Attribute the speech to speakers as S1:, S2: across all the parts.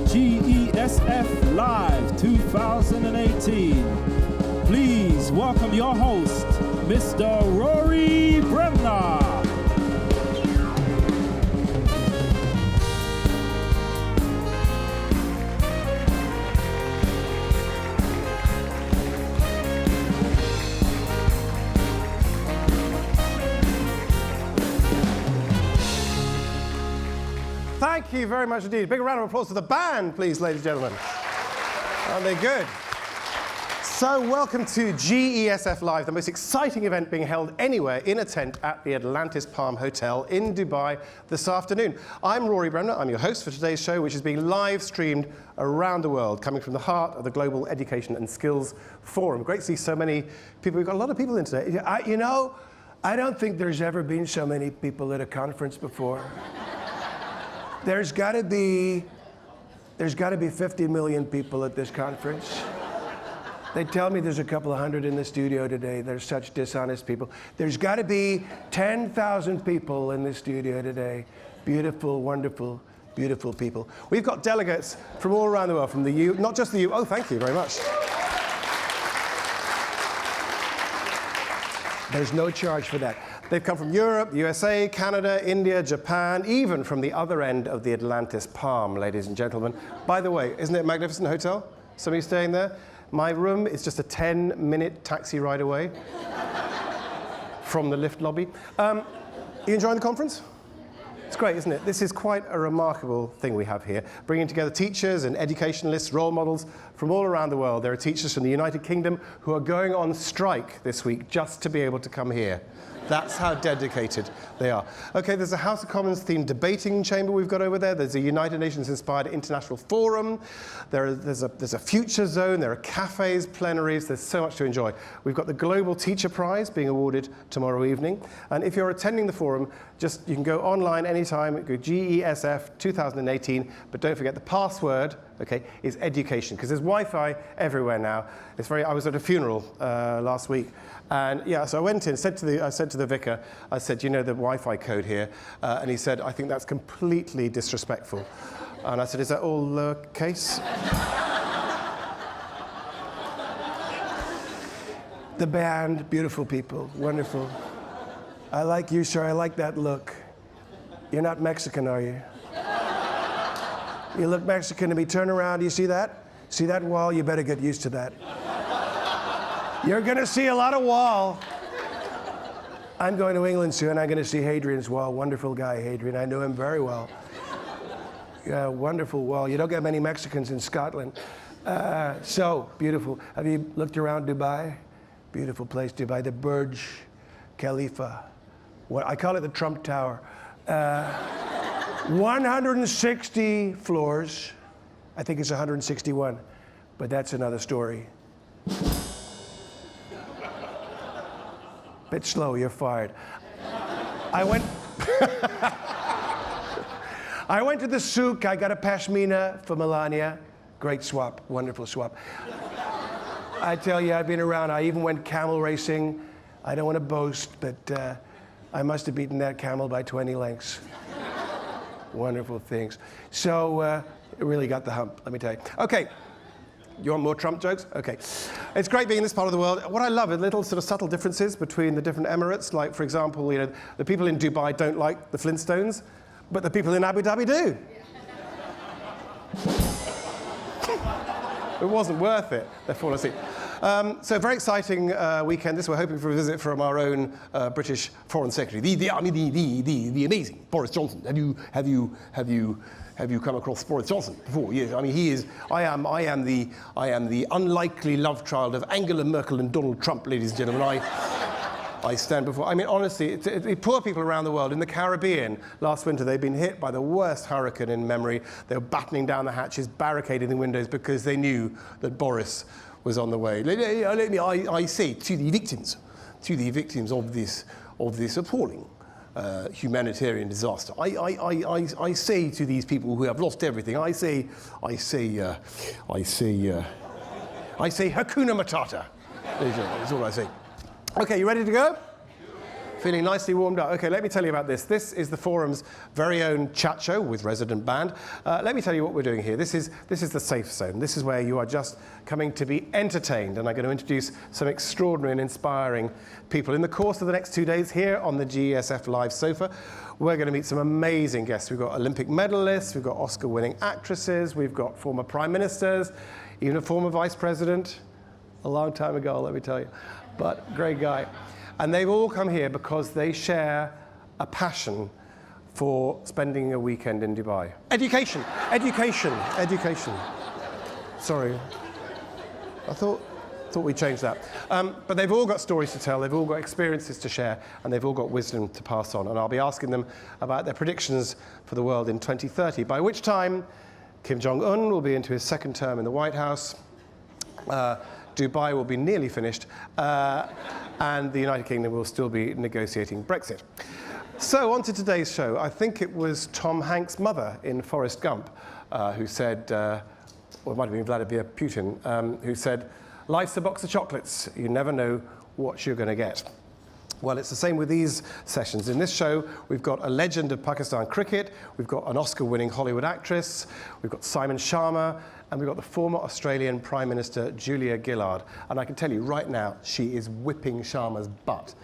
S1: GESF Live 2018. Please welcome your host, Mr. Rory Bremner.
S2: Thank you very much indeed. Big round of applause for the band, please, ladies and gentlemen. Aren't they good? So welcome to GESF Live, the most exciting event being held anywhere in a tent at the Atlantis Palm Hotel in Dubai this afternoon. I'm Rory Bremner. I'm your host for today's show, which is being live streamed around the world, coming from the heart of the Global Education and Skills Forum. Great to see so many people. We've got a lot of people in today. I don't think there's ever been so many people at a conference before. There's got to be 50 million people at this conference. They tell me there's a couple of hundred in the studio today. They're such dishonest people. There's got to be 10,000 people in the studio today. Beautiful, wonderful, beautiful people. We've got delegates from all around the world, from the U, not just the U. Oh, thank you very much. There's no charge for that. They've come from Europe, the USA, Canada, India, Japan, even from the other end of the Atlantis Palm, ladies and gentlemen. By the way, isn't it a magnificent hotel? Some of you staying there? My room is just a 10-minute taxi ride away from the lift lobby. You enjoying the conference? It's great, isn't it? This is quite a remarkable thing we have here, bringing together teachers and educationalists, role models from all around the world. There are teachers from the United Kingdom who are going on strike this week just to be able to come here. That's how dedicated they are. Okay, there's a House of Commons themed debating chamber we've got over there. There's a United Nations inspired international forum. There's a future zone. There are cafes, plenaries. There's so much to enjoy. We've got the Global Teacher Prize being awarded tomorrow evening. And if you're attending the forum, you can go online anytime. Go GESF 2018. But don't forget the password, okay, is education, because there's Wi-Fi everywhere now. I was at a funeral last week. And yeah, so I went in, I said to the vicar, I said, you know the Wi-Fi code here? And he said, I think that's completely disrespectful. And I said, is that all lowercase? The band, beautiful people, wonderful. I like you, sir, I like that look. You're not Mexican, are you? You look Mexican to me. Turn around, you see that? See that wall? You better get used to that. You're going to see a lot of wall. I'm going to England soon. I'm going to see Hadrian's Wall. Wonderful guy, Hadrian. I knew him very well. Yeah, wonderful wall. You don't get many Mexicans in Scotland. So beautiful. Have you looked around Dubai? Beautiful place, Dubai. The Burj Khalifa. I call it the Trump Tower. 160 floors. I think it's 161, but that's another story. Bit slow, you're fired. I went to the souk, I got a pashmina for Melania. Great swap, wonderful swap. I tell you, I've been around, I even went camel racing. I don't want to boast, but I must have beaten that camel by 20 lengths. Wonderful things. So, it really got the hump, let me tell you. Okay. You want more Trump jokes? Okay. It's great being in this part of the world. What I love are little sort of subtle differences between the different emirates. Like, for example, the people in Dubai don't like the Flintstones, but the people in Abu Dhabi do. It wasn't worth it. They're falling asleep. So very exciting weekend. We're hoping for a visit from our own British Foreign Secretary, the amazing Boris Johnson. Have you come across Boris Johnson before? Yes, I mean he is. I am the unlikely love child of Angela Merkel and Donald Trump, ladies and gentlemen. I stand before. I mean, honestly, poor people around the world in the Caribbean last winter, they've been hit by the worst hurricane in memory. They were battening down the hatches, barricading the windows because they knew that Boris was on the way. I say to the victims of this appalling humanitarian disaster. I say to these people who have lost everything, I say Hakuna Matata. That's all I say. Okay, you ready to go? Feeling nicely warmed up. Okay, let me tell you about this. This is the forum's very own chat show with resident band. Let me tell you what we're doing here. This is the safe zone. This is where you are just coming to be entertained, and I'm going to introduce some extraordinary and inspiring people. In the course of the next 2 days here on the GESF Live Sofa, we're going to meet some amazing guests. We've got Olympic medalists, we've got Oscar-winning actresses, we've got former prime ministers, even a former vice president, a long time ago, let me tell you, but great guy. And they've all come here because they share a passion for spending a weekend in Dubai. Education, education, education. Sorry, I thought we changed that. But they've all got stories to tell, they've all got experiences to share, and they've all got wisdom to pass on. And I'll be asking them about their predictions for the world in 2030, by which time Kim Jong-un will be into his second term in the White House, Dubai will be nearly finished, and the United Kingdom will still be negotiating Brexit. So on to today's show. I think it was Tom Hanks' mother in Forrest Gump who said, or it might have been Vladimir Putin, who said, "Life's a box of chocolates. You never know what you're going to get." Well, it's the same with these sessions. In this show, we've got a legend of Pakistan cricket, we've got an Oscar-winning Hollywood actress, we've got Simon Schama, and we've got the former Australian Prime Minister, Julia Gillard. And I can tell you right now, she is whipping Schama's butt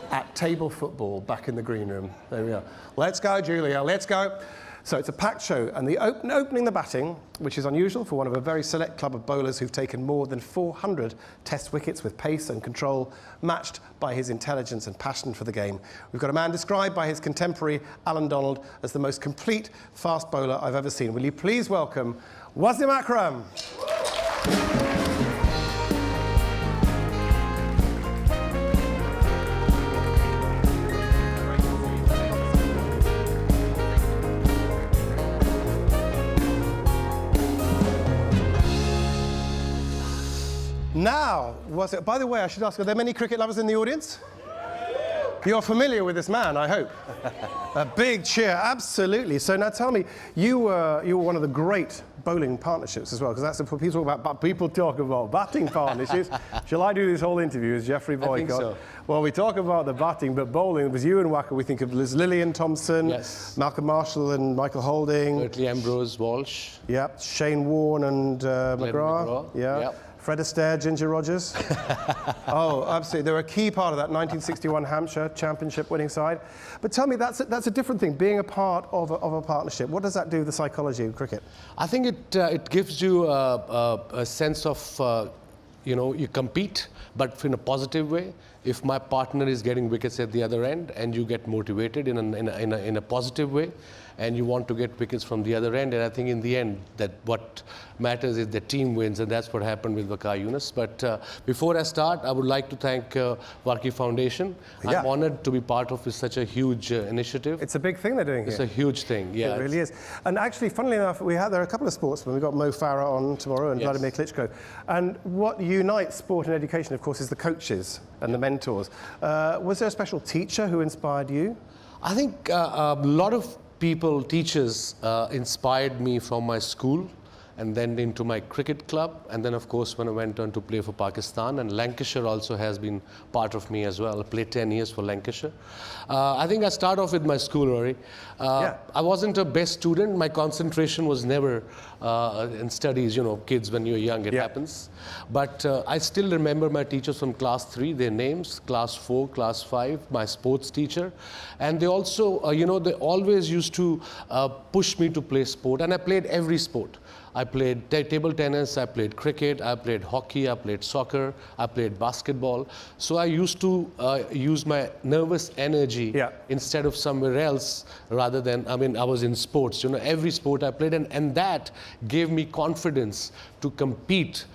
S2: at table football back in the green room. There we are. Let's go, Julia, let's go. So it's a packed show, and the opening the batting, which is unusual for one of a very select club of bowlers who've taken more than 400 test wickets with pace and control, matched by his intelligence and passion for the game. We've got a man described by his contemporary Alan Donald as the most complete fast bowler I've ever seen. Will you please welcome Wasim Akram. Now, by the way, I should ask, are there many cricket lovers in the audience? You're familiar with this man, I hope. A big cheer, absolutely. So now tell me, you were one of the great bowling partnerships as well, because that's what people talk about batting partnerships. Shall I do this whole interview as Jeffrey Boycott?
S3: I think so.
S2: Well, we talk about the batting, but bowling, it was you and Waka. We think of Liz Lillian Thompson,
S3: yes.
S2: Malcolm Marshall and Michael Holding.
S3: Berkeley Ambrose Walsh.
S2: Yep, Shane Warne and McGrath. Yeah. Yep. Fred Astaire, Ginger Rogers. Oh, absolutely. They're a key part of that 1961 Hampshire Championship winning side. But tell me, that's a different thing, being a part of a partnership. What does that do to the psychology of cricket?
S3: I think it gives you a sense of, you compete, but in a positive way. If my partner is getting wickets at the other end and you get motivated in a positive way, and you want to get wickets from the other end, and I think in the end that what matters is the team wins, and that's what happened with Waqar Younis. But before I start, I would like to thank Warki Foundation. Yeah. I'm honored to be part of such a huge initiative.
S2: It's a big thing they're doing here.
S3: It's a huge thing, yeah.
S2: It really is. And actually, funnily enough, there are a couple of sportsmen. We've got Mo Farah on tomorrow and Vladimir Klitschko. And what unites sport and education, of course, is the coaches and the mentors. Was there a special teacher who inspired you?
S3: I think a lot of teachers inspired me from my school and then into my cricket club, and then of course when I went on to play for Pakistan, and Lancashire also has been part of me as well. I played 10 years for Lancashire. I think I start off with my school, Rory. I wasn't a best student. My concentration was never in studies, kids when you're young, it happens. But I still remember my teachers from class 3, their names, class 4, class 5, my sports teacher. And they also, they always used to push me to play sport, and I played every sport. I played table tennis, I played cricket, I played hockey, I played soccer, I played basketball. So I used to use my nervous energy instead of somewhere else, rather than, I was in sports, every sport I played, and that gave me confidence to compete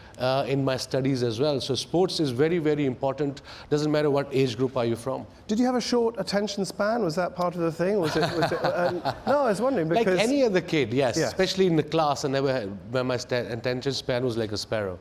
S3: in my studies as well. So sports is very, very important. Doesn't matter what age group are you from.
S2: Did you have a short attention span? Was that part of the thing? Was it no, I was wondering because...
S3: Like any other kid, yes. Especially in the class, I never had, where my attention span was like a sparrow.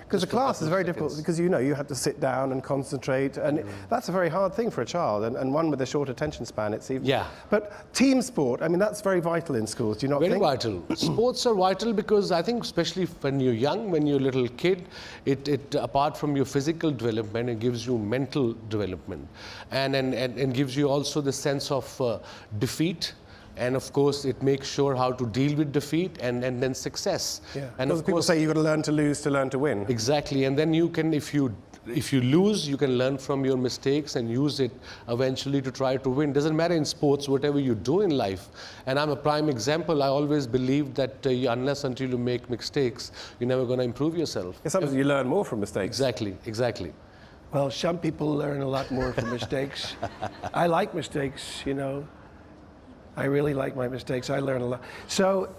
S2: Because the class is very difficult, because you have to sit down and concentrate, and that's a very hard thing for a child, and one with a short attention span, it's even...
S3: Yeah.
S2: But team sport, I mean, that's very vital in schools, do you not think?
S3: Very vital. Sports are vital because I think especially when you're young, when you're a little kid, it apart from your physical development, it gives you mental development, and gives you also the sense of defeat. And of course, it makes sure how to deal with defeat and then success.
S2: Yeah.
S3: And
S2: of people say you've got to learn to lose to learn to win.
S3: Exactly. And then you can, if you lose, you can learn from your mistakes and use it eventually to try to win. Doesn't matter in sports, whatever you do in life. And I'm a prime example. I always believe that unless until you make mistakes, you're never going to improve yourself.
S2: Yeah, sometimes you learn more from mistakes.
S3: Exactly.
S4: Well, some people learn a lot more from mistakes. I like mistakes, I really like my mistakes. I learn a lot. So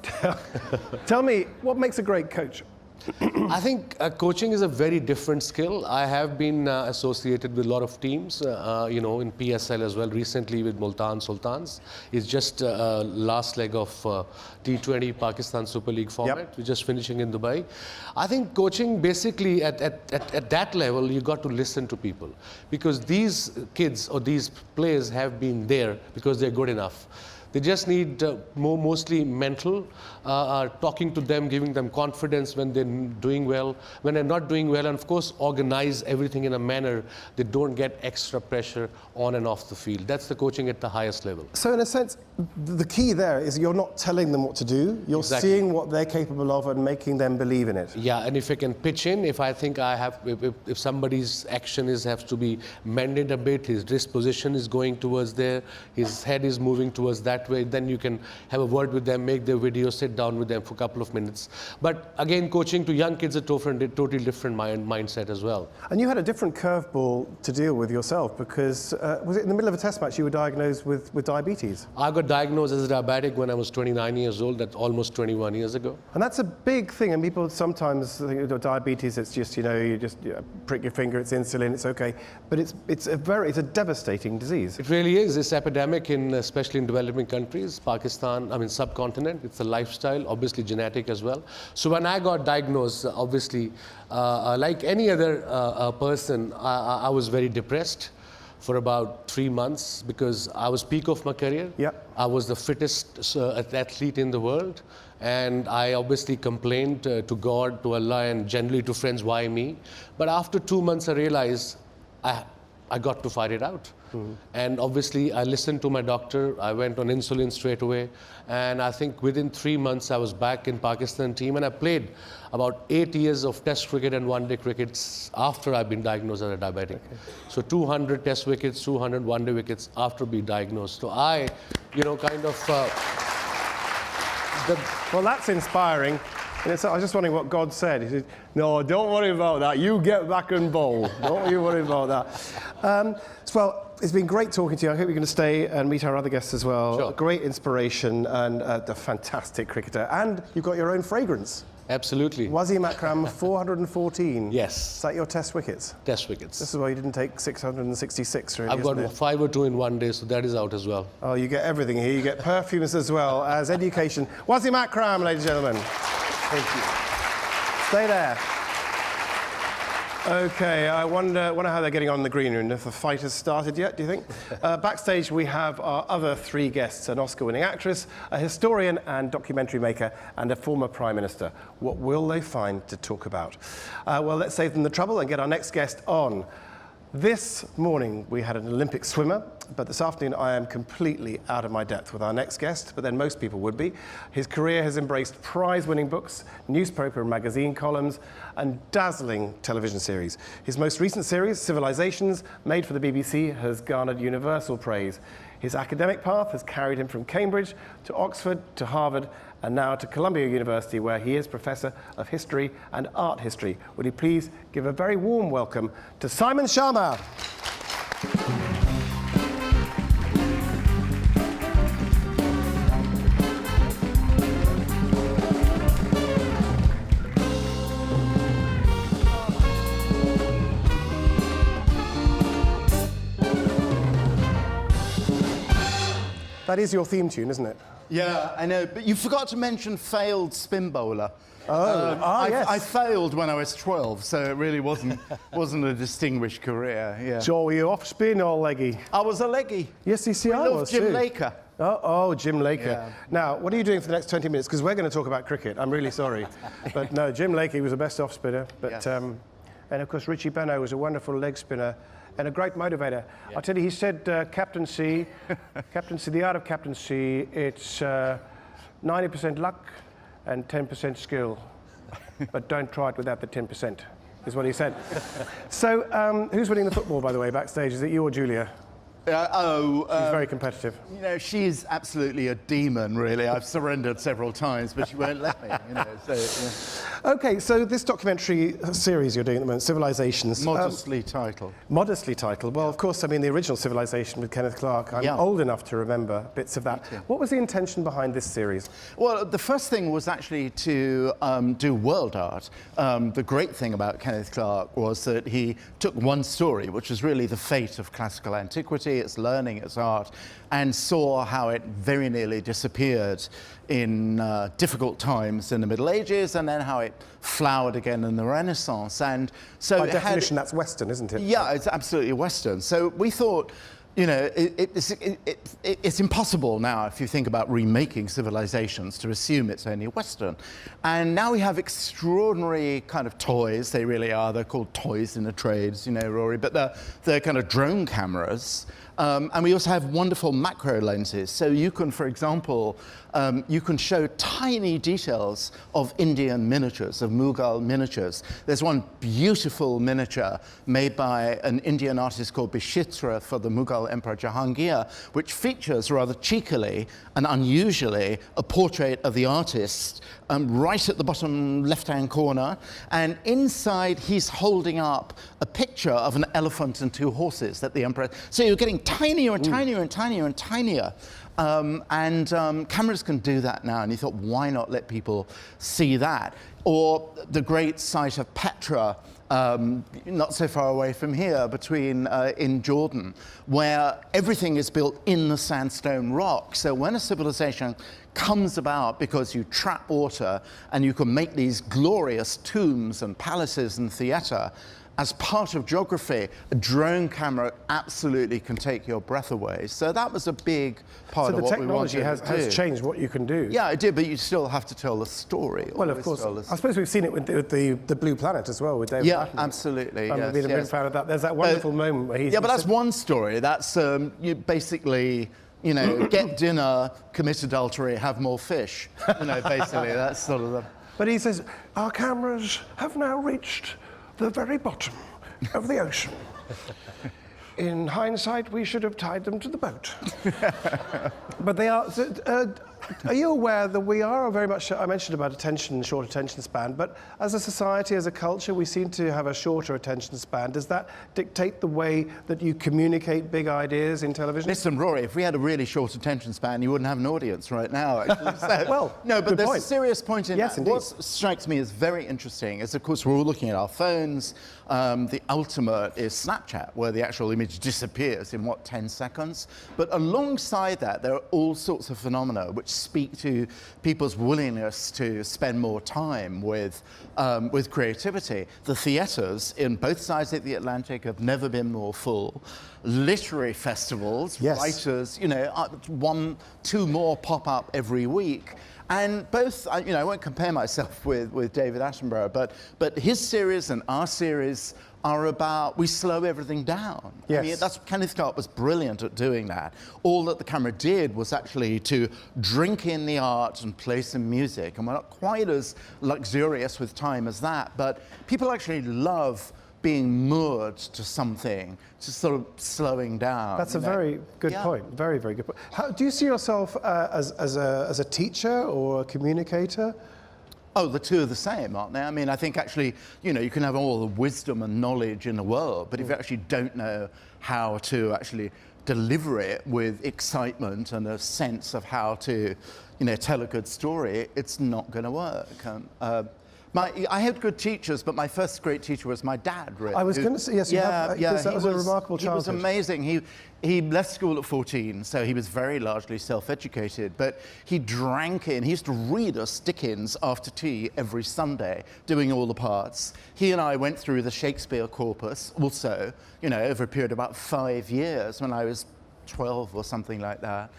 S2: Tell me, what makes a great coach?
S3: I think coaching is a very different skill. I have been associated with a lot of teams, in PSL as well, recently with Multan Sultans. It's just last leg of T20 Pakistan Super League format.
S2: Yep.
S3: We're just finishing in Dubai. I think coaching basically at that level, you got to listen to people, because these kids or these players have been there because they're good enough. They just need mostly mental, talking to them, giving them confidence when they're doing well, when they're not doing well, and of course organize everything in a manner they don't get extra pressure on and off the field. That's the coaching at the highest level.
S2: So in a sense, the key there is you're not telling them what to do, you're seeing what they're capable of and making them believe in it.
S3: Yeah, and if I can pitch in, if I think if somebody's action has to be mended a bit, his wrist position is going towards there, his head is moving towards that way, then you can have a word with them, make their video, sit down with them for a couple of minutes. But again, coaching to young kids is a totally different mindset as well.
S2: And you had a different curveball to deal with yourself, because was it in the middle of a test match you were diagnosed with diabetes?
S3: I got diagnosed as a diabetic when I was 29 years old. That's almost 21 years ago.
S2: And that's a big thing, and people sometimes think diabetes, it's just, you just prick your finger, it's insulin, it's okay. But it's a devastating disease.
S3: It really is. It's epidemic, especially in developing countries, Pakistan, subcontinent. It's a lifestyle, obviously genetic as well. So when I got diagnosed, obviously, like any other person, I was very depressed for about 3 months because I was peak of my career.
S2: Yep.
S3: I was the fittest athlete in the world. And I obviously complained to God, to Allah, and generally to friends, why me? But after 2 months, I realized I got to fight it out. Mm-hmm. And obviously, I listened to my doctor. I went on insulin straight away. And I think within 3 months, I was back in Pakistan team. And I played about 8 years of test cricket and one-day cricket after I've been diagnosed as a diabetic. Okay. So 200 test wickets, 200 one-day wickets after being diagnosed. So I, kind of...
S2: Well, that's inspiring. And I was just wondering what God said. He said, no, don't worry about that. You get back and bowl. Don't you worry about that. Well, it's been great talking to you. I hope you're going to stay and meet our other guests as well.
S3: Sure.
S2: Great inspiration and a fantastic cricketer. And you've got your own fragrance.
S3: Absolutely.
S2: Wasim Akram, 414.
S3: Yes.
S2: Is that your test wickets?
S3: Test wickets.
S2: This is why you didn't take 666, really,
S3: I've got 5 or 2 in one day, so that is out as well.
S2: Oh, you get everything here. You get perfumes as well as education. Wasim Akram, ladies and gentlemen.
S3: Thank you.
S2: Stay there. Okay, I wonder how they're getting on in the green room, if the fight has started yet, do you think? Backstage, we have our other 3 guests, an Oscar-winning actress, a historian and documentary maker, and a former Prime Minister. What will they find to talk about? Well, let's save them the trouble and get our next guest on. This morning, we had an Olympic swimmer, but this afternoon I am completely out of my depth with our next guest, but then most people would be. His career has embraced prize-winning books, newspaper and magazine columns, and dazzling television series. His most recent series, Civilizations, made for the BBC, has garnered universal praise. His academic path has carried him from Cambridge to Oxford to Harvard and now to Columbia University, where he is Professor of History and Art History. Would you please give a very warm welcome to Simon Schama. That is your theme tune, isn't it?
S5: Yeah, I know, but you forgot to mention failed spin bowler.
S2: Yes.
S5: I failed when I was 12, so it really wasn't a distinguished career. Yeah.
S2: So were you off spin or leggy?
S5: I was a leggy.
S2: Yes, you see, I
S5: Love
S2: was
S5: Jim
S2: too.
S5: Laker.
S2: Oh, Jim Laker.
S5: Yeah.
S2: Now, what are you doing for the next 20 minutes? Because we're going to talk about cricket. I'm really sorry. But no, Jim Laker was the best off spinner. But,
S5: Yes.
S2: and of course, Richie Benaud was a wonderful leg spinner and a great motivator.
S5: Yeah.
S2: I'll tell you, he said captaincy, the art of captaincy, it's 90% luck and 10% skill. But don't try it without the 10%, is what he said. So, who's winning the football, by the way, backstage? Is it you or Julia? She's very competitive.
S5: You know, she's absolutely a demon, really. I've surrendered several times, but she won't let me. You know, so, yeah.
S2: Okay, so this documentary series you're doing at the moment, Civilizations.
S5: Modestly titled.
S2: Modestly titled. Well, of course, I mean, the original Civilization with Kenneth Clarke. I'm old enough to remember bits of that. What was the intention behind this series?
S5: Well, the first thing was actually to do world art. The great thing about Kenneth Clarke was that he took one story, which was really the fate of classical antiquity, its learning, its art, and saw how it very nearly disappeared in difficult times in the Middle Ages, and then how it flowered again in the Renaissance. And so,
S2: by definition, that's Western, isn't it?
S5: Yeah, it's absolutely Western. So we thought, you know, it's impossible now, if you think about remaking civilizations, to assume it's only Western. And now we have extraordinary kind of toys. They really are. They're called toys in the trades, you know, Rory. But they're kind of drone cameras. And we also have wonderful macro lenses. So you can, for example, you can show tiny details of Indian miniatures, of Mughal miniatures. There's one beautiful miniature made by an Indian artist called Bishitra for the Mughal Emperor Jahangir, which features rather cheekily and unusually a portrait of the artist right at the bottom left-hand corner. And inside, he's holding up a picture of an elephant and two horses that the emperor... So you're getting tinier and tinier and tinier and tinier. Cameras can do that now, and you thought, why not let people see that? Or the great site of Petra, not so far away from here, in Jordan, where everything is built in the sandstone rock. So when a civilization comes about because you trap water and you can make these glorious tombs and palaces and theatre, as part of geography, a drone camera absolutely can take your breath away. So that was a big part of what we wanted to do.
S2: So the technology has changed what you can do.
S5: Yeah, it did, but you still have to tell the story.
S2: Well, of course. I suppose we've seen it with the Blue Planet as well, with David Attenborough.
S5: Absolutely.
S2: I've been a big fan of that. There's that wonderful moment where he's...
S5: Yeah, but that's one story. That's you basically... You know, get dinner, commit adultery, have more fish. You know, basically, that's sort of the...
S2: But he says, our cameras have now reached the very bottom of the ocean. In hindsight, we should have tied them to the boat. But they are... are you aware that we are very much... I mentioned about short attention span, but as a society, as a culture, we seem to have a shorter attention span. Does that dictate the way that you communicate big ideas in television?
S5: Listen, Rory, if we had a really short attention span, you wouldn't have an audience right now, actually. So,
S2: well,
S5: no, but there's
S2: point.
S5: a serious point in
S2: yes,
S5: that.
S2: Indeed.
S5: What strikes me as very interesting is, of course, we're all looking at our phones. The ultimate is Snapchat, where the actual image disappears in, 10 seconds? But alongside that, there are all sorts of phenomena which speak to people's willingness to spend more time with creativity. The theatres in both sides of the Atlantic have never been more full. Literary festivals, writers, you know, 1, 2 more pop up every week. And both, you know, I won't compare myself with David Attenborough, but his series and our series are about, we slow everything down.
S2: Yes.
S5: I mean, Kenneth Clarke was brilliant at doing that. All that the camera did was actually to drink in the art and play some music. And we're not quite as luxurious with time as that, but people actually love being moored to something, to sort of slowing down.
S2: That's a very good point. Very, very good point. Do you see yourself as a teacher or a communicator?
S5: Oh, the two are the same, aren't they? I mean, I think actually, you know, you can have all the wisdom and knowledge in the world, but if you actually don't know how to actually deliver it with excitement and a sense of how to, you know, tell a good story, it's not going to work. I had good teachers, but my first great teacher was my dad, really.
S2: I was going to say, yes, because that was a remarkable childhood.
S5: He was amazing. He left school at 14, so he was very largely self-educated, but he drank in. He used to read us Dickens after tea every Sunday, doing all the parts. He and I went through the Shakespeare corpus also, over a period of about 5 years when I was 12 or something like that.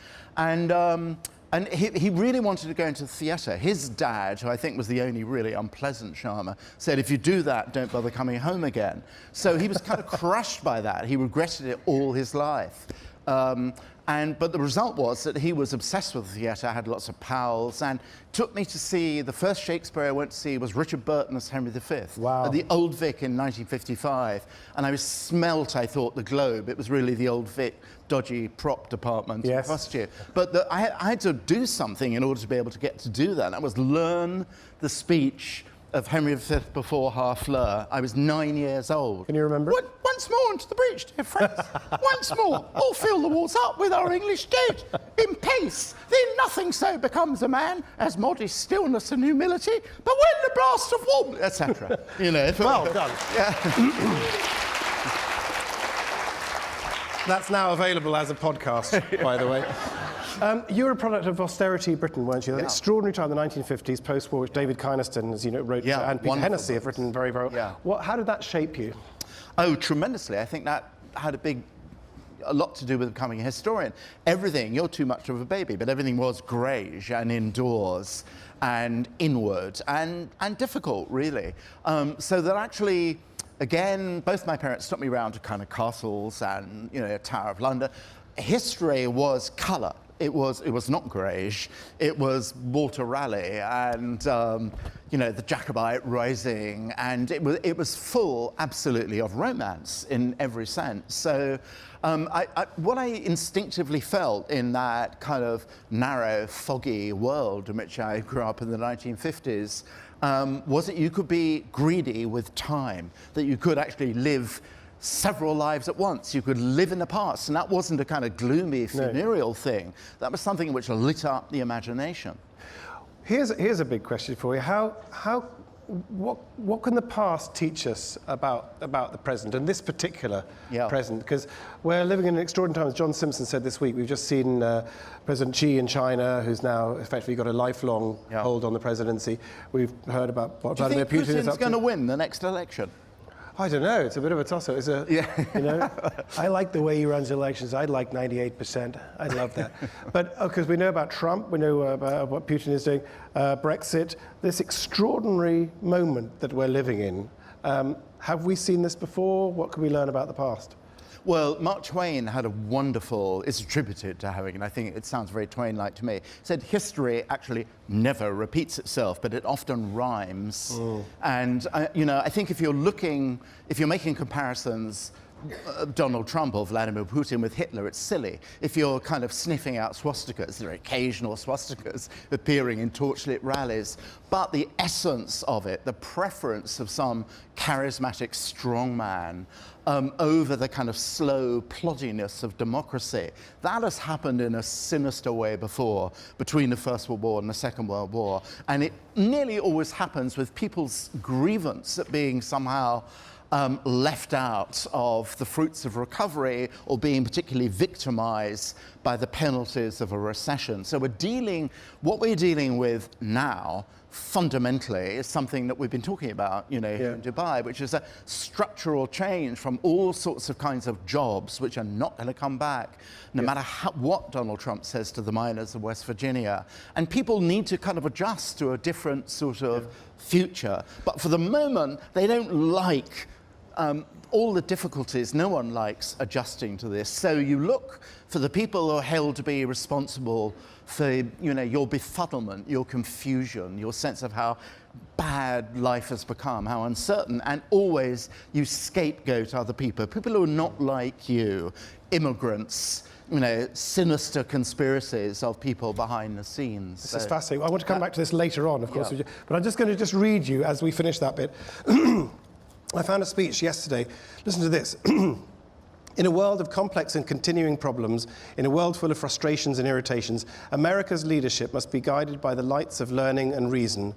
S5: And he really wanted to go into theatre. His dad, who I think was the only really unpleasant Schama, said, if you do that, don't bother coming home again. So he was kind of crushed by that. He regretted it all his life. But the result was that he was obsessed with theatre, had lots of pals, and took me to see, the first Shakespeare I went to see was Richard Burton as Henry V.
S2: Wow.
S5: At the Old Vic in 1955. And I was smelt, I thought, the Globe. It was really the Old Vic dodgy prop department.
S2: Yes.
S5: Costume. But I had to do something in order to be able to get to do that. And that was learn the speech of Henry V before Harfleur. I was 9 years old.
S2: Can you remember?
S5: Once more into the breach, dear friends. Once more, all fill the walls up with our English dead. In peace, then nothing so becomes a man as modest stillness and humility, but when the blast of warmth, etc.
S2: Well done.
S5: Yeah.
S2: That's now available as a podcast, by the way. You were a product of austerity Britain, weren't you? An extraordinary time, the 1950s, post-war, which David Kynaston, as you know, wrote, and Peter Hennessy have written very, very well. Yeah. How did that shape you?
S5: Oh, tremendously. I think that had a lot to do with becoming a historian. Everything, you're too much of a baby, but everything was greige and indoors and inward and difficult, really. So that actually, again, both my parents took me around to kind of castles and, Tower of London. History was colour. It was not greige. It was Walter Raleigh and the Jacobite Rising, and it was full, absolutely, of romance in every sense. So what I instinctively felt in that kind of narrow, foggy world in which I grew up in the 1950s was that you could be greedy with time, that you could actually live several lives at once. You could live in the past, and that wasn't a kind of gloomy, funereal thing. That was something which lit up the imagination.
S2: Here's a big question for you. What can the past teach us about the present, and this particular present? Because we're living in an extraordinary time. As John Simpson said this week, we've just seen President Xi in China, who's now effectively got a lifelong hold on the presidency. We've heard about what Vladimir Putin is up to.
S5: Putin's going to win the next election?
S2: I don't know. It's a bit of a toss-up. I like the way he runs elections. I'd like 98%. I love that. But because we know about Trump, we know about what Putin is doing, Brexit, this extraordinary moment that we're living in. Have we seen this before? What can we learn about the past?
S5: Well, Mark Twain had a wonderful, it's attributed to having, and I think it sounds very Twain-like to me, said history actually never repeats itself, but it often rhymes. And, I think if you're making comparisons, Donald Trump or Vladimir Putin with Hitler, it's silly. If you're kind of sniffing out swastikas, there are occasional swastikas appearing in torchlit rallies, but the essence of it, the preference of some charismatic strongman over the kind of slow ploddiness of democracy, that has happened in a sinister way before, between the First World War and the Second World War. And it nearly always happens with people's grievance at being somehow left out of the fruits of recovery or being particularly victimized by the penalties of a recession. So what we're dealing with now fundamentally is something that we've been talking about, here in Dubai, which is a structural change from all sorts of kinds of jobs which are not going to come back, no matter what Donald Trump says to the miners of West Virginia. And people need to kind of adjust to a different sort of future. But for the moment, they don't like all the difficulties. No one likes adjusting to this. So you look for the people who are held to be responsible for, your befuddlement, your confusion, your sense of how bad life has become, how uncertain, and always you scapegoat other people who are not like you, immigrants, sinister conspiracies of people behind the scenes.
S2: This is fascinating. I want to come back to this later on, of course, but I'm just going to read you as we finish that bit. I found a speech yesterday. Listen to this. In a world of complex and continuing problems, in a world full of frustrations and irritations, America's leadership must be guided by the lights of learning and reason.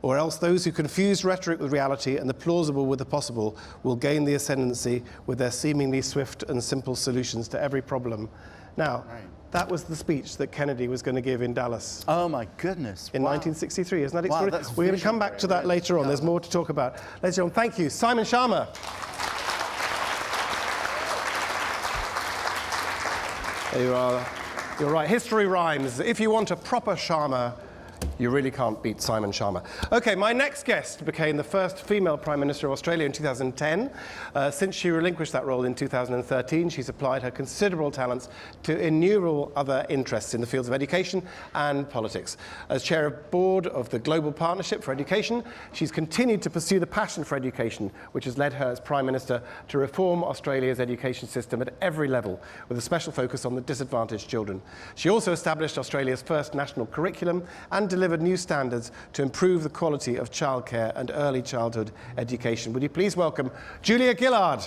S2: or else those who confuse rhetoric with reality and the plausible with the possible will gain the ascendancy with their seemingly swift and simple solutions to every problem. Now, that was the speech that Kennedy was going to give in Dallas.
S5: Oh my goodness.
S2: In 1963, isn't that extraordinary?
S5: That's
S2: We're going to come back to that later on. There's more to talk about. Ladies and gentlemen, thank you. Simon Schama. There you are. You're right. History rhymes. If you want a proper Schama, you really can't beat Simon Schama. Okay, my next guest became the first female Prime Minister of Australia in 2010. Since she relinquished that role in 2013, she's applied her considerable talents to innumerable other interests in the fields of education and politics. As chair of board of the Global Partnership for Education, she's continued to pursue the passion for education, which has led her as Prime Minister to reform Australia's education system at every level, with a special focus on the disadvantaged children. She also established Australia's first national curriculum and delivered new standards to improve the quality of childcare and early childhood education. Would you please welcome Julia Gillard.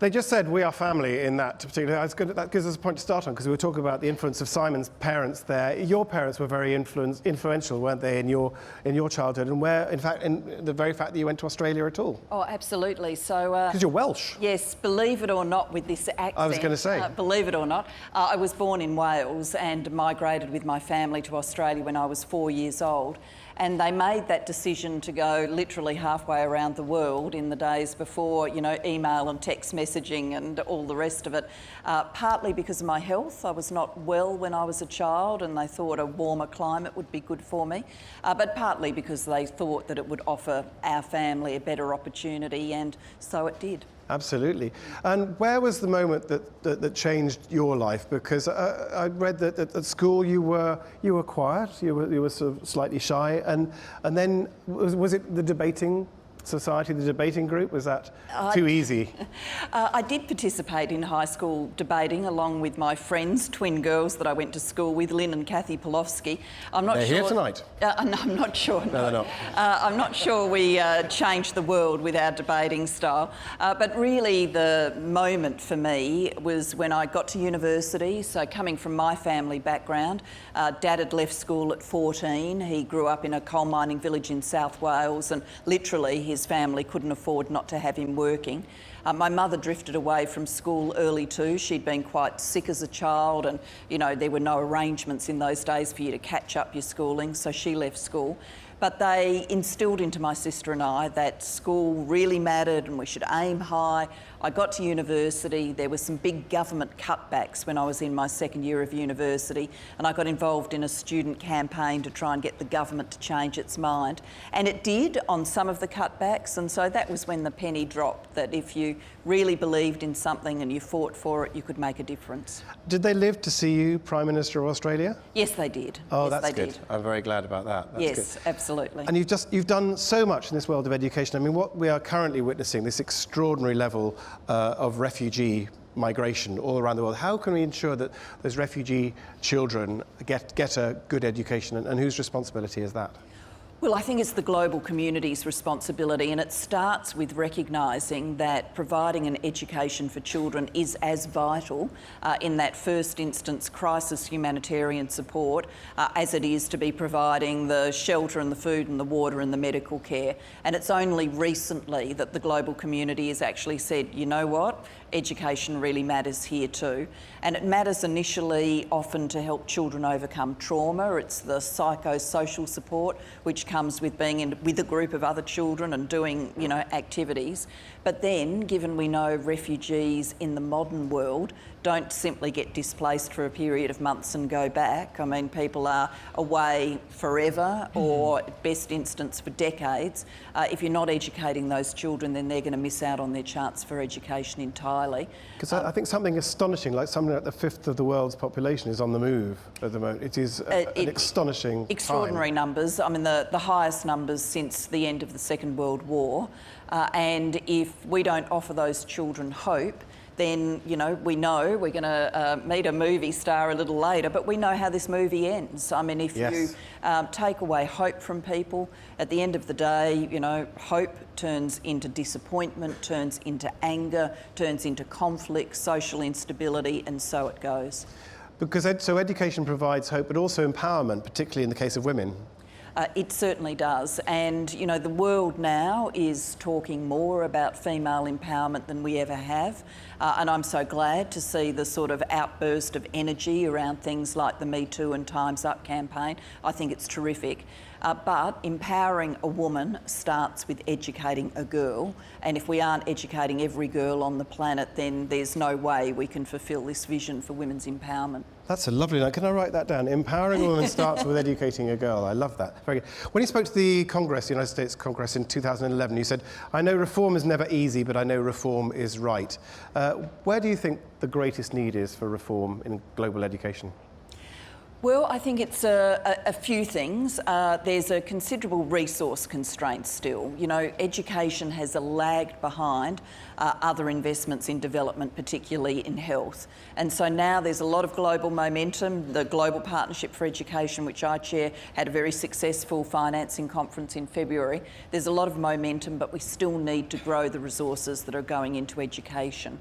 S2: They just said we are family in that particular. It's good, that gives us a point to start on, because we were talking about the influence of Simon's parents there. Your parents were very influential, weren't they, in your childhood, and where, in fact, in the very fact that you went to Australia at all?
S6: Oh, absolutely. So
S2: because you're Welsh.
S6: Yes, believe it or not, with this accent.
S2: I was going to say.
S6: Believe it or not, I was born in Wales and migrated with my family to Australia when I was 4 years old. And they made that decision to go literally halfway around the world in the days before, you know, email and text messaging and all the rest of it. Partly because of my health. I was not well when I was a child and they thought a warmer climate would be good for me. But partly because they thought that it would offer our family a better opportunity, and so it did.
S2: Absolutely. And where was the moment that changed your life? Because I read that at school you were quiet, you were sort of slightly shy, and then was it the debating society, the debating group? Was that too easy?
S6: I did participate in high school debating along with my friends, twin girls that I went to school with, Lynn and Kathy Polofsky. I'm not
S2: They're
S6: sure.
S2: Here tonight?
S6: No, I'm not sure.
S2: No, they're not.
S6: I'm not sure we changed the world with our debating style. But really the moment for me was when I got to university. So coming from my family background, Dad had left school at 14. He grew up in a coal mining village in South Wales, and literally his family couldn't afford not to have him working. My mother drifted away from school early too. She'd been quite sick as a child, and you know, there were no arrangements in those days for you to catch up your schooling, so she left school. But they instilled into my sister and I that school really mattered and we should aim high. I got to university, there were some big government cutbacks when I was in my second year of university, and I got involved in a student campaign to try and get the government to change its mind. And it did on some of the cutbacks, and so that was when the penny dropped, that if you really believed in something and you fought for it, you could make a difference.
S2: Did they live to see you Prime Minister of Australia?
S6: Yes, they did.
S2: Oh,
S6: yes,
S2: that's
S6: they
S2: good.
S6: Did.
S2: I'm very glad about that. That's
S6: yes,
S2: good.
S6: Absolutely.
S2: And you've done so much in this world of education. I mean, what we are currently witnessing, this extraordinary level of refugee migration all around the world. How can we ensure that those refugee children get a good education, and whose responsibility is that?
S6: Well, I think it's the global community's responsibility, and it starts with recognising that providing an education for children is as vital in that first instance crisis humanitarian support as it is to be providing the shelter and the food and the water and the medical care. And it's only recently that the global community has actually said, you know what, education really matters here too. And it matters initially often to help children overcome trauma. It's the psychosocial support which comes with being with a group of other children and doing, you know, activities. But then, given we know refugees in the modern world don't simply get displaced for a period of months and go back. I mean, people are away forever or, at best instance, for decades. If you're not educating those children, then they're going to miss out on their chance for education entirely.
S2: Because I think something astonishing, like something like the fifth of the world's population is on the move at the moment. It is an astonishing
S6: extraordinary
S2: time.
S6: numbers. I mean, the highest numbers since the end of the Second World War. And if we don't offer those children hope, then, you know we're going to meet a movie star a little later, but we know how this movie ends. I mean, if you take away hope from people, at the end of the day, you know, hope turns into disappointment, turns into anger, turns into conflict, social instability, and so it goes.
S2: Because so education provides hope, but also empowerment, particularly in the case of women.
S6: It certainly does, and you know the world now is talking more about female empowerment than we ever have, and I'm so glad to see the sort of outburst of energy around things like the Me Too and Time's Up campaign. I think it's terrific. But empowering a woman starts with educating a girl, and if we aren't educating every girl on the planet, then there's no way we can fulfil this vision for women's empowerment.
S2: That's a lovely line. Can I write that down? Empowering a woman starts with educating a girl. I love that. Very good. When you spoke to the Congress, the United States Congress in 2011, you said, "I know reform is never easy, but I know reform is right." Where do you think the greatest need is for reform in global education?
S6: Well, I think it's a few things. There's a considerable resource constraint still. You know, education has lagged behind other investments in development, particularly in health. And so now there's a lot of global momentum. The Global Partnership for Education, which I chair, had a very successful financing conference in February. There's a lot of momentum, but we still need to grow the resources that are going into education.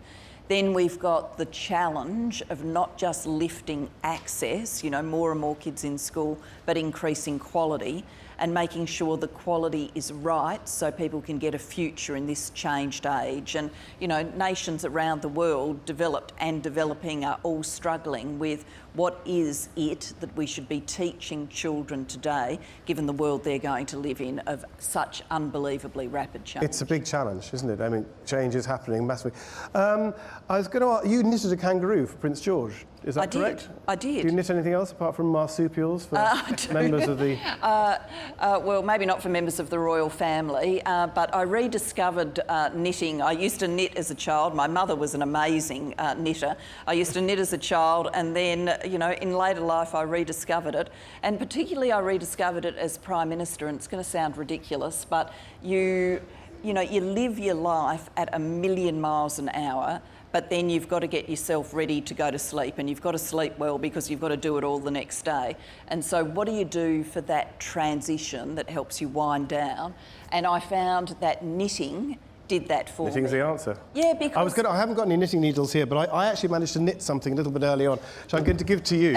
S6: Then we've got the challenge of not just lifting access, you know, more and more kids in school, but increasing quality and making sure the quality is right so people can get a future in this changed age. And, you know, nations around the world, developed and developing, are all struggling with what is it that we should be teaching children today, given the world they're going to live in of such unbelievably rapid change.
S2: It's a big challenge, isn't it? I mean, change is happening massively. I was going to ask, you knitted a kangaroo for Prince George. Is that correct?
S6: I did.
S2: Do you knit anything else apart from marsupials for members of the...
S6: well, maybe not for members of the royal family, but I rediscovered knitting. I used to knit as a child. My mother was an amazing knitter. I used to knit as a child, and then, you know, in later life I rediscovered it. And particularly I rediscovered it as Prime Minister, and it's going to sound ridiculous, but you live your life at 1,000,000 miles an hour, but then you've got to get yourself ready to go to sleep, and you've got to sleep well because you've got to do it all the next day. And so what do you do for that transition that helps you wind down? And I found that knitting did that for me.
S2: Knitting's the answer.
S6: Yeah, because...
S2: I haven't got any knitting needles here, but I actually managed to knit something a little bit early on, which I'm going to give to you.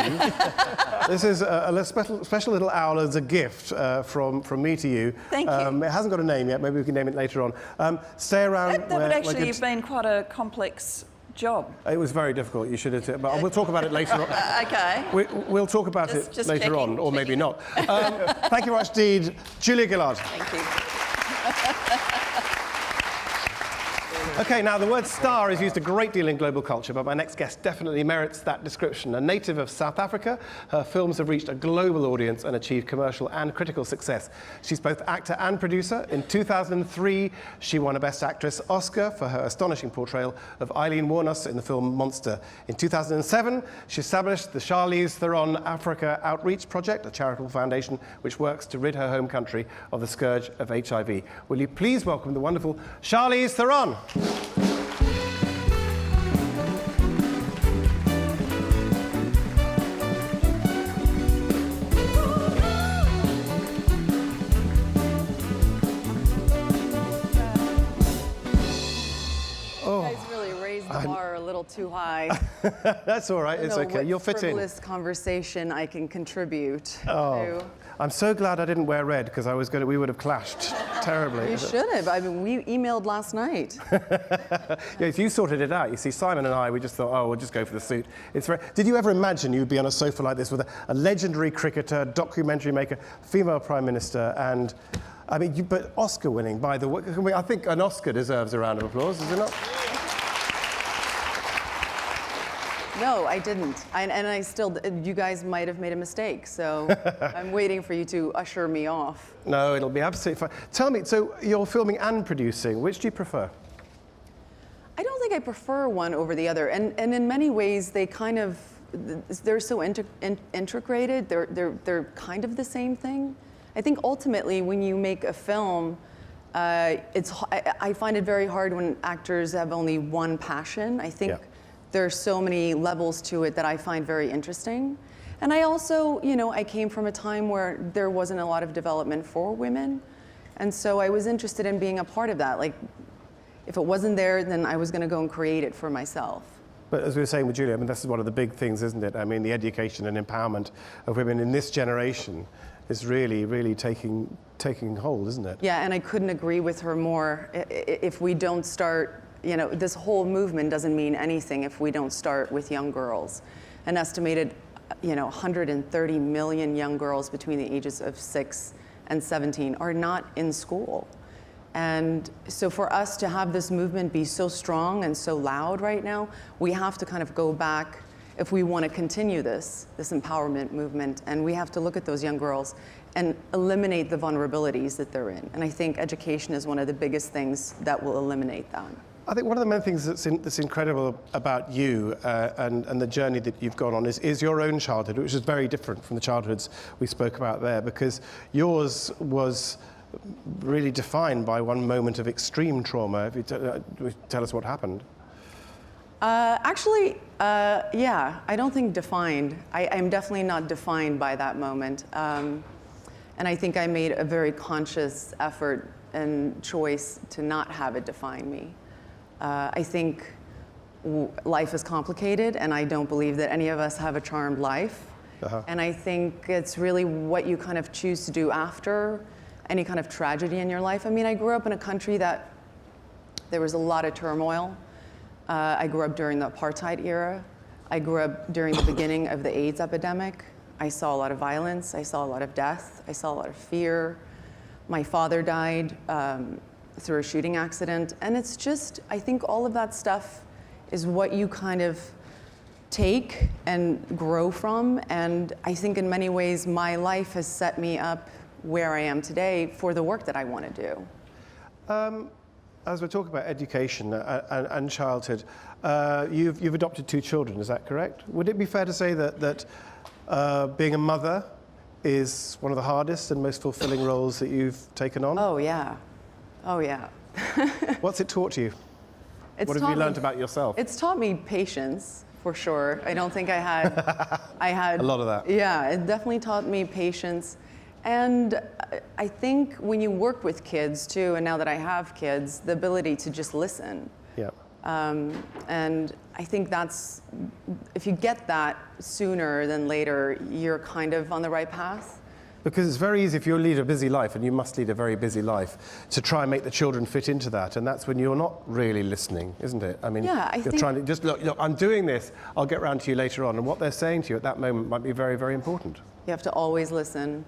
S2: This is a special little owl as a gift from me to you.
S6: Thank you.
S2: It hasn't got a name yet. Maybe we can name it later on. Stay around.
S6: That would actually have been quite a complex job.
S2: It was very difficult. You should have... But we'll talk about it later on.
S6: Okay.
S2: We'll talk about it
S6: just
S2: later
S6: checking,
S2: on, or maybe not. Thank you very much indeed, Julia Gillard.
S6: Thank you.
S2: OK, now the word star is used a great deal in global culture, but my next guest definitely merits that description. A native of South Africa, her films have reached a global audience and achieved commercial and critical success. She's both actor and producer. In 2003, she won a Best Actress Oscar for her astonishing portrayal of Eileen Wuornos in the film Monster. In 2007, she established the Charlize Theron Africa Outreach Project, a charitable foundation which works to rid her home country of the scourge of HIV. Will you please welcome the wonderful Charlize Theron?
S7: The bar a little too high.
S2: That's all right. It's okay. You'll fit in.
S7: Frivolous conversation I can contribate.
S2: Oh, I'm so glad I didn't wear red because we would have clashed terribly.
S7: You should have. I mean, we emailed last night.
S2: Yes, you sorted it out. You see, Simon and I, we just thought, oh, we'll just go for the suit. Did you ever imagine you'd be on a sofa like this with a legendary cricketer, documentary maker, female prime minister, and I mean, but Oscar winning, by the way? I think an Oscar deserves a round of applause, does it not?
S7: No, I didn't. And I still, you guys might have made a mistake, so I'm waiting for you to usher me off.
S2: No, it'll be absolutely fine. Tell me, so you're filming and producing. Which do you prefer?
S7: I don't think I prefer one over the other. And in many ways, they kind of, they're so integrated. They're kind of the same thing. I think ultimately, when you make a film, I find it very hard when actors have only one passion. I think
S2: Yeah.
S7: there are so many levels to it that I find very interesting. And I also, you know, I came from a time where there wasn't a lot of development for women. And so I was interested in being a part of that. Like, if it wasn't there, then I was going to go and create it for myself.
S2: But as we were saying with Julia, I mean, this is one of the big things, isn't it? I mean, the education and empowerment of women in this generation is really, really taking hold, isn't it?
S7: Yeah, and I couldn't agree with her more. If we don't start, you know, this whole movement doesn't mean anything if we don't start with young girls. An estimated, you know, 130 million young girls between the ages of 6 and 17 are not in school. And so for us to have this movement be so strong and so loud right now, we have to kind of go back if we want to continue this empowerment movement, and we have to look at those young girls and eliminate the vulnerabilities that they're in. And I think education is one of the biggest things that will eliminate that.
S2: I think one of the main things that's incredible about you and the journey that you've gone on is your own childhood, which is very different from the childhoods we spoke about there, because yours was really defined by one moment of extreme trauma. If you tell us what happened.
S7: Yeah, I don't think defined. I'm definitely not defined by that moment. And I think I made a very conscious effort and choice to not have it define me. I think life is complicated, and I don't believe that any of us have a charmed life. And I think it's really what you kind of choose to do after any kind of tragedy in your life. I mean, I grew up in a country that there was a lot of turmoil. I grew up during the apartheid era. I grew up during the beginning of the AIDS epidemic. I saw a lot of violence. I saw a lot of death. I saw a lot of fear. My father died through a shooting accident. And it's just, I think all of that stuff is what you kind of take and grow from. And I think in many ways, my life has set me up where I am today for the work that I want to do.
S2: As we're talking about education and childhood, you've adopted 2 children, is that correct? Would it be fair to say that being a mother is one of the hardest and most fulfilling roles that you've taken on?
S7: Oh, yeah. Oh, yeah.
S2: What's it taught you? What have you learned about yourself?
S7: It's taught me patience, for sure. I don't think I had...
S2: A lot of that.
S7: Yeah, it definitely taught me patience. And I think when you work with kids, too, and now that I have kids, the ability to just listen.
S2: Yeah.
S7: And I think that's, if you get that sooner than later, you're kind of on the right path.
S2: Because it's very easy if you lead a busy life, and you must lead a very busy life, to try and make the children fit into that. And that's when you're not really listening, isn't it? I mean,
S7: yeah,
S2: you're trying to just, look, I'm doing this, I'll get round to you later on. And what they're saying to you at that moment might be very, very important.
S7: You have to always listen.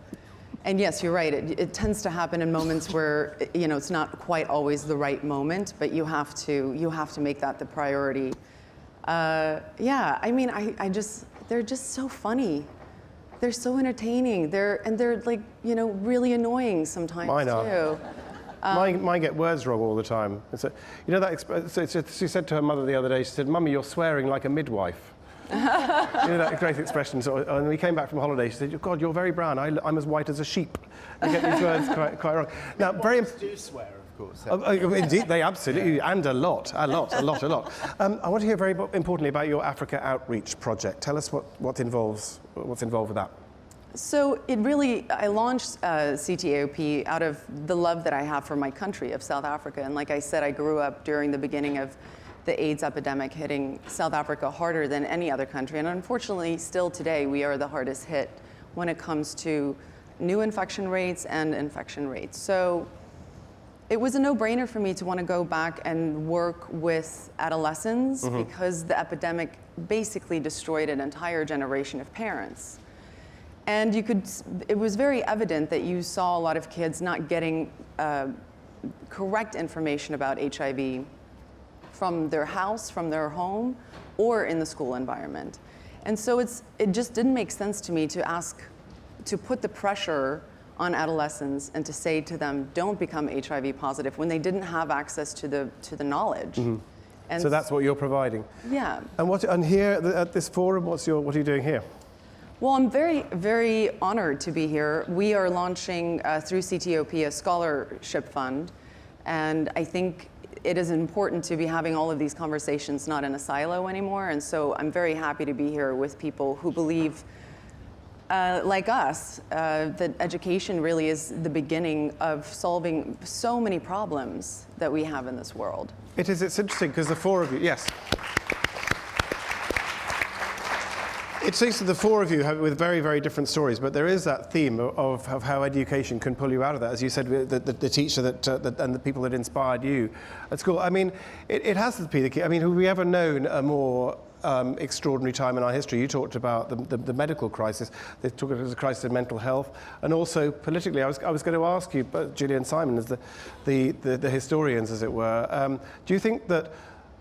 S7: And yes, you're right. It tends to happen in moments where, you know, it's not quite always the right moment, but you have to make that the priority. Yeah, I mean, they're just so funny. They're so entertaining. They're like, you know, really annoying sometimes.
S2: Mine are.
S7: Too.
S2: Mine get words wrong all the time. You know that she said to her mother the other day, she said, "Mummy, you're swearing like a midwife." You know that great expression. So, and we came back from holiday. She said, "God, you're very brown. I'm as white as a sheep." You get these words quite wrong. Now,
S5: do swear, of course.
S2: Indeed, they absolutely, and a lot. I want to hear very importantly about your Africa Outreach project. Tell us what's involved with that.
S7: So I launched CTAOP out of the love that I have for my country of South Africa. And like I said, I grew up during the beginning of the AIDS epidemic hitting South Africa harder than any other country. And unfortunately, still today, we are the hardest hit when it comes to new infection rates and infection rates. So it was a no-brainer for me to want to go back and work with adolescents because the epidemic basically destroyed an entire generation of parents. And it was very evident that you saw a lot of kids not getting correct information about HIV from their house, from their home, or in the school environment. And so it just didn't make sense to me to put the pressure on adolescents and to say to them, don't become HIV positive, when they didn't have access to the knowledge. And
S2: so that's what you're providing.
S7: Yeah.
S2: And here at this forum, what are you doing here?
S7: Well, I'm very, very honored to be here. We are launching through CTOP a scholarship fund. And I think it is important to be having all of these conversations not in a silo anymore. And so I'm very happy to be here with people who believe, like us, that education really is the beginning of solving so many problems that we have in this world.
S2: It is. It's interesting because the four of you, yes. It seems that the four of you have with very, very different stories, but there is that theme of how education can pull you out of that. As you said, the teacher and the people that inspired you at school. I mean, it has to be the key. I mean, have we ever known a more extraordinary time in our history? You talked about the medical crisis. They took it as a crisis in mental health, and also politically. I was going to ask you, Julie and Simon, as the historians, as it were. Do you think that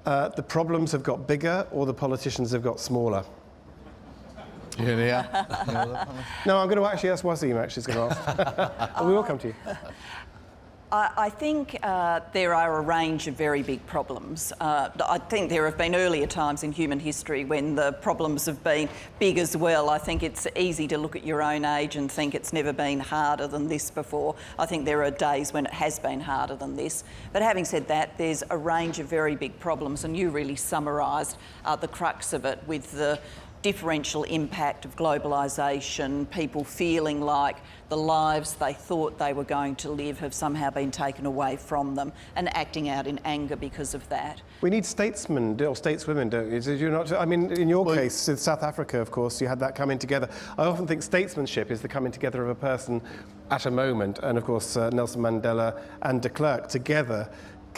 S2: the problems have got bigger or the politicians have got smaller?
S5: Yeah.
S2: No, I'm going to actually ask Wasim. Actually, is going to ask. We will come to you.
S6: I think there are a range of very big problems. I think there have been earlier times in human history when the problems have been big as well. I think it's easy to look at your own age and think it's never been harder than this before. I think there are days when it has been harder than this. But having said that, there's a range of very big problems, and you really summarised the crux of it with the differential impact of globalisation, people feeling like the lives they thought they were going to live have somehow been taken away from them, and acting out in anger because of that.
S2: We need statesmen or stateswomen, don't you? Did you not? I mean, in your case, in South Africa, of course, you had that coming together. I often think statesmanship is the coming together of a person at a moment, and of course, Nelson Mandela and de Klerk together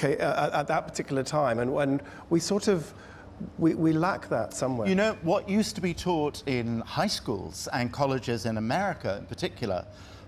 S2: at that particular time, and when we sort of we lack that somewhere.
S5: You know, what used to be taught in high schools and colleges in America in particular,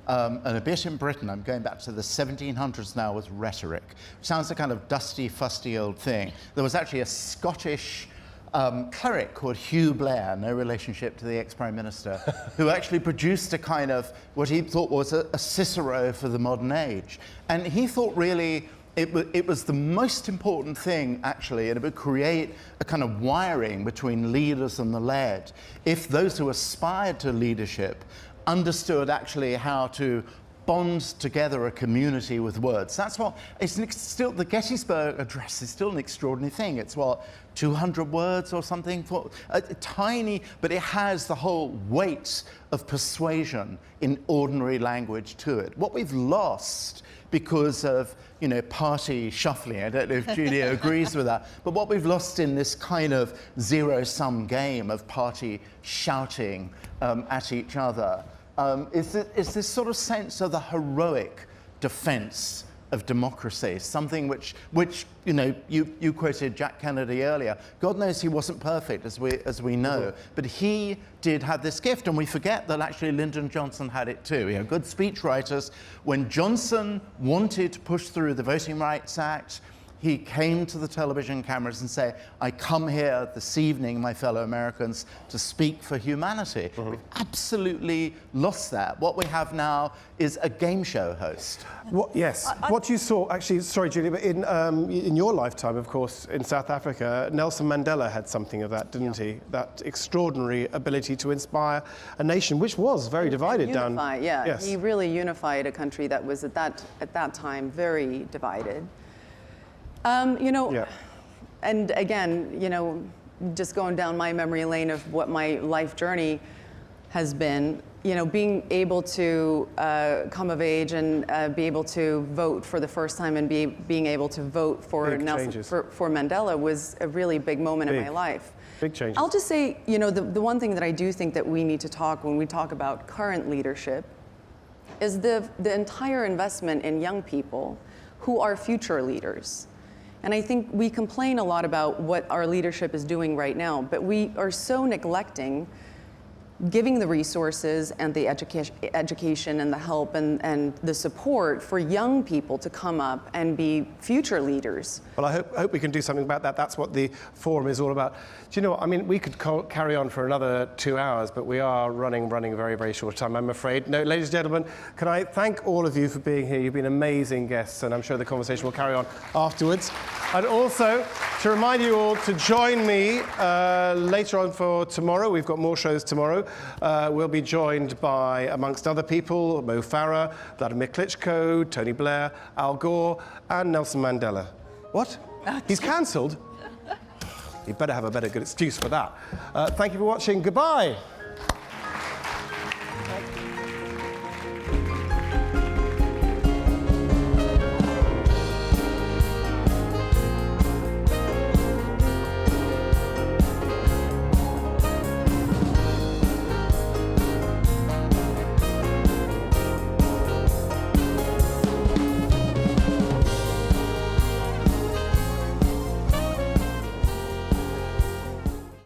S5: and a bit in Britain, I'm going back to the 1700s now, was rhetoric. It sounds a kind of dusty, fusty old thing. There was actually a Scottish cleric called Hugh Blair, no relationship to the ex-Prime Minister, who actually produced a kind of what he thought was a Cicero for the modern age. And he thought really it was the most important thing, actually, and it would create a kind of wiring between leaders and the led if those who aspired to leadership understood actually how to bond together a community with words. That's what, still, the Gettysburg Address is still an extraordinary thing. It's what, 200 words or something? Tiny, but it has the whole weight of persuasion in ordinary language to it. What we've lost because of, you know, party shuffling, I don't know if Julia agrees with that, but what we've lost in this kind of zero-sum game of party shouting at each other is this sort of sense of the heroic defense of democracy, something which you know, you quoted Jack Kennedy earlier. God knows he wasn't perfect, as we know, but he did have this gift, and we forget that actually Lyndon Johnson had it too. You know, good speechwriters. When Johnson wanted to push through the Voting Rights Act, he came to the television cameras and said, I come here this evening, my fellow Americans, to speak for humanity. We've absolutely lost that. What we have now is a game show host.
S2: Yes. What you saw, actually, sorry, Julie, but in your lifetime, of course, in South Africa, Nelson Mandela had something of that, didn't he? That extraordinary ability to inspire a nation, which was very divided
S7: unify,
S2: down.
S7: Yeah,
S2: yes.
S7: He really unified a country that was at that time very divided. You know, and again, you know, just going down my memory lane of what my life journey has been, you know, being able to come of age and be able to vote for the first time and being able to vote for Nelson, for Mandela was a really big moment in my life.
S2: Big changes.
S7: I'll just say, you know, the one thing that I do think that we need to talk when we talk about current leadership is the entire investment in young people who are future leaders. And I think we complain a lot about what our leadership is doing right now, but we are so neglecting giving the resources and the education and the help and the support for young people to come up and be future leaders.
S2: Well, I hope we can do something about that. That's what the forum is all about. Do you know what? I mean, we could carry on for another 2 hours, but we are running a very, very short time, I'm afraid. No, ladies and gentlemen, can I thank all of you for being here? You've been amazing guests, and I'm sure the conversation will carry on afterwards. And also, to remind you all to join me later on for tomorrow. We've got more shows tomorrow. We'll be joined by, amongst other people, Mo Farah, Vladimir Klitschko, Tony Blair, Al Gore, and Nelson Mandela. What? He's cancelled? You better have a better good excuse for that. Thank you for watching. Goodbye.